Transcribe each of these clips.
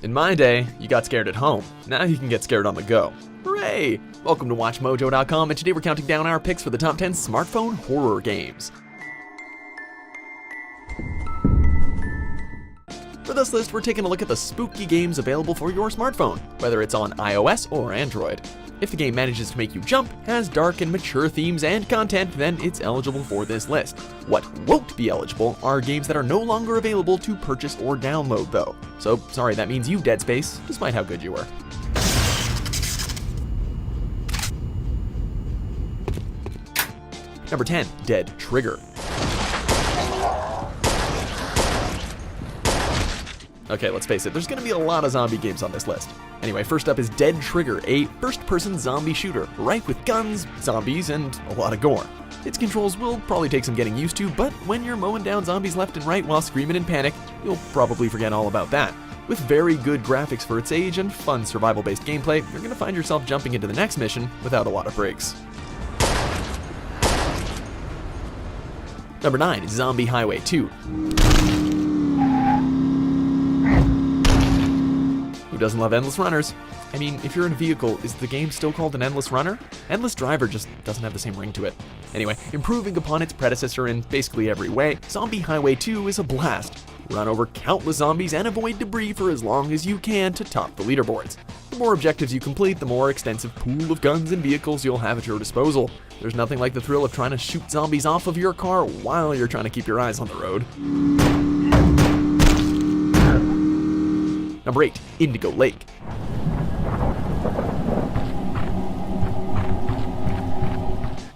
In my day, you got scared at home. Now you can get scared on the go. Hooray! Welcome to WatchMojo.com, and today we're counting down our picks for the top 10 smartphone horror games. For this list, we're taking a look at the spooky games available for your smartphone, whether it's on iOS or Android. If the game manages to make you jump, has dark and mature themes and content, then it's eligible for this list. What won't be eligible are games that are no longer available to purchase or download, though. So, sorry that means you, Dead Space, despite how good you were. Number 10, Dead Trigger. Okay, let's face it, there's gonna be a lot of zombie games on this list. Anyway, first up is Dead Trigger, a first-person zombie shooter, rife with guns, zombies, and a lot of gore. Its controls will probably take some getting used to, but when you're mowing down zombies left and right while screaming in panic, you'll probably forget all about that. With very good graphics for its age and fun survival-based gameplay, you're gonna find yourself jumping into the next mission without a lot of breaks. Number 9, Zombie Highway 2. Who doesn't love endless runners? I mean, if you're in a vehicle, is the game still called an endless runner? Endless driver just doesn't have the same ring to it. Anyway, improving upon its predecessor in basically every way, Zombie Highway 2 is a blast. Run over countless zombies and avoid debris for as long as you can to top the leaderboards. The more objectives you complete, the more extensive pool of guns and vehicles you'll have at your disposal. There's nothing like the thrill of trying to shoot zombies off of your car while you're trying to keep your eyes on the road. Number 8, Indigo Lake.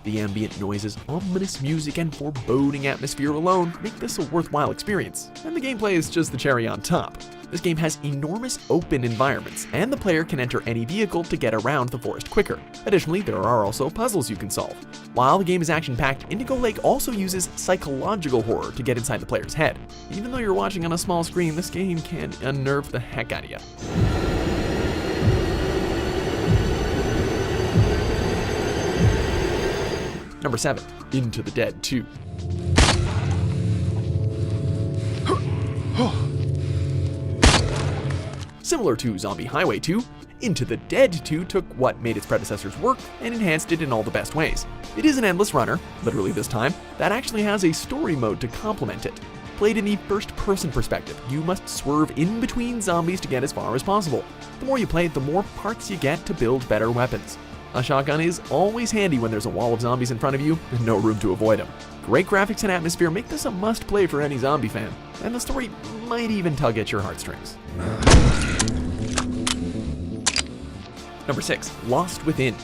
The ambient noises, ominous music, and foreboding atmosphere alone make this a worthwhile experience, and the gameplay is just the cherry on top. This game has enormous open environments, and the player can enter any vehicle to get around the forest quicker. Additionally, there are also puzzles you can solve. While the game is action-packed, Indigo Lake also uses psychological horror to get inside the player's head. Even though you're watching on a small screen, this game can unnerve the heck out of you. Number 7, Into the Dead 2. Similar to Zombie Highway 2, Into the Dead 2 took what made its predecessors work and enhanced it in all the best ways. It is an endless runner, literally this time, that actually has a story mode to complement it. Played in the first-person perspective, you must swerve in between zombies to get as far as possible. The more you play, the more parts you get to build better weapons. A shotgun is always handy when there's a wall of zombies in front of you and no room to avoid them. Great graphics and atmosphere make this a must-play for any zombie fan, and the story might even tug at your heartstrings. Number 6, Lost Within.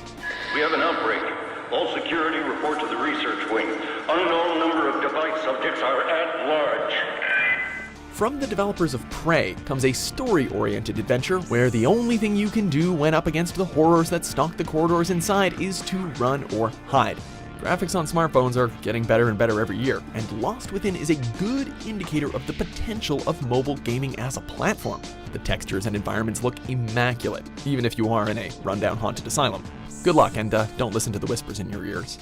We have an outbreak. All security report to the research wing. Unknown number of device subjects are at large. From the developers of Prey comes a story-oriented adventure where the only thing you can do when up against the horrors that stalk the corridors inside is to run or hide. Graphics on smartphones are getting better and better every year, and Lost Within is a good indicator of the potential of mobile gaming as a platform. The textures and environments look immaculate, even if you are in a rundown haunted asylum. Good luck, and don't listen to the whispers in your ears.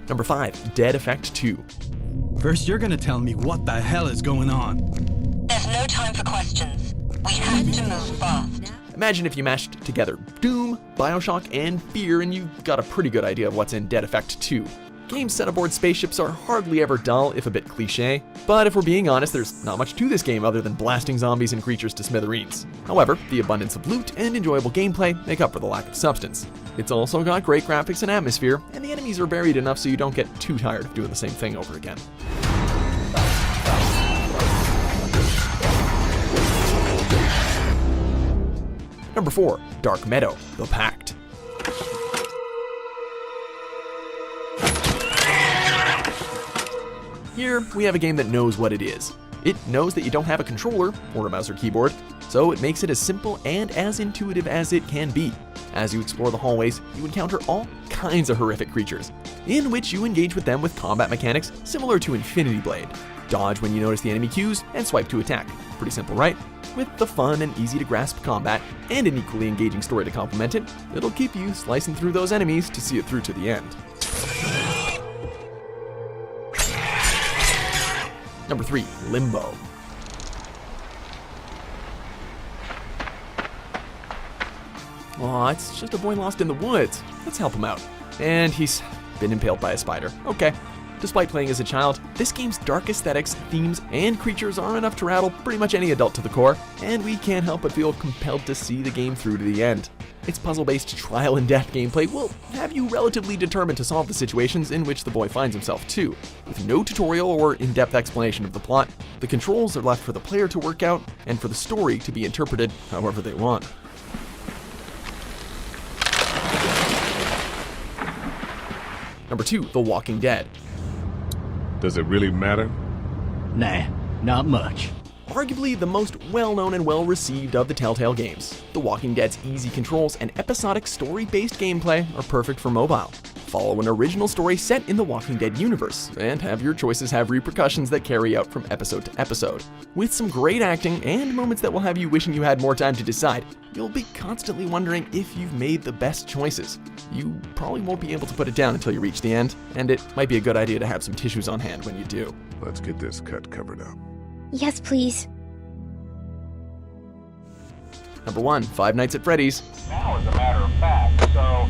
Number 5, Dead Effect 2. First, you're gonna tell me what the hell is going on. There's no time for questions. We have to move fast. Imagine if you mashed together Doom, Bioshock, and Fear, and you got a pretty good idea of what's in Dead Effect 2. Games set aboard spaceships are hardly ever dull, if a bit cliche, but if we're being honest, there's not much to this game other than blasting zombies and creatures to smithereens. However, the abundance of loot and enjoyable gameplay make up for the lack of substance. It's also got great graphics and atmosphere, and the enemies are varied enough so you don't get too tired of doing the same thing over again. Number 4, Dark Meadow, The Pact. Here, we have a game that knows what it is. It knows that you don't have a controller, or a mouse or keyboard, so it makes it as simple and as intuitive as it can be. As you explore the hallways, you encounter all kinds of horrific creatures, in which you engage with them with combat mechanics similar to Infinity Blade. Dodge when you notice the enemy cues, and swipe to attack. Pretty simple, right? With the fun and easy-to-grasp combat, and an equally engaging story to complement it, it'll keep you slicing through those enemies to see it through to the end. Number 3, Limbo. Aw, it's just a boy lost in the woods. Let's help him out. And he's been impaled by a spider. Okay. Despite playing as a child, this game's dark aesthetics, themes, and creatures are enough to rattle pretty much any adult to the core, and we can't help but feel compelled to see the game through to the end. Its puzzle-based trial-and-death gameplay will have you relatively determined to solve the situations in which the boy finds himself too. With no tutorial or in-depth explanation of the plot, the controls are left for the player to work out and for the story to be interpreted however they want. Number 2, The Walking Dead. Does it really matter? Nah, not much. Arguably the most well-known and well-received of the Telltale games, The Walking Dead's easy controls and episodic story-based gameplay are perfect for mobile. Follow an original story set in the Walking Dead universe, and have your choices have repercussions that carry out from episode to episode. With some great acting and moments that will have you wishing you had more time to decide, you'll be constantly wondering if you've made the best choices. You probably won't be able to put it down until you reach the end, and it might be a good idea to have some tissues on hand when you do. Let's get this cut covered up. Yes, please. Number 1, Five Nights at Freddy's. Now, as a matter of fact, so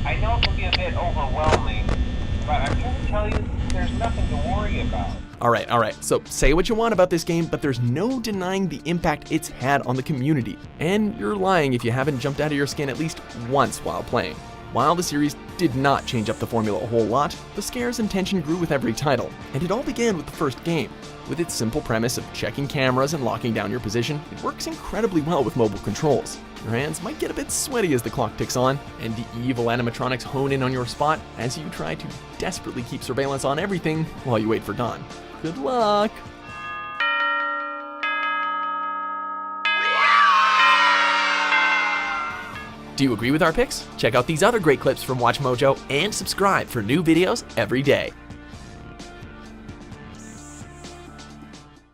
I know it can be a bit overwhelming, but I'm here to tell you there's nothing to worry about. Alright, so say what you want about this game, but there's no denying the impact it's had on the community. And you're lying if you haven't jumped out of your skin at least once while playing. While the series did not change up the formula a whole lot, the scares and tension grew with every title, and it all began with the first game. With its simple premise of checking cameras and locking down your position, it works incredibly well with mobile controls. Your hands might get a bit sweaty as the clock ticks on, and the evil animatronics hone in on your spot as you try to desperately keep surveillance on everything while you wait for dawn. Good luck! Do you agree with our picks? Check out these other great clips from WatchMojo and subscribe for new videos every day.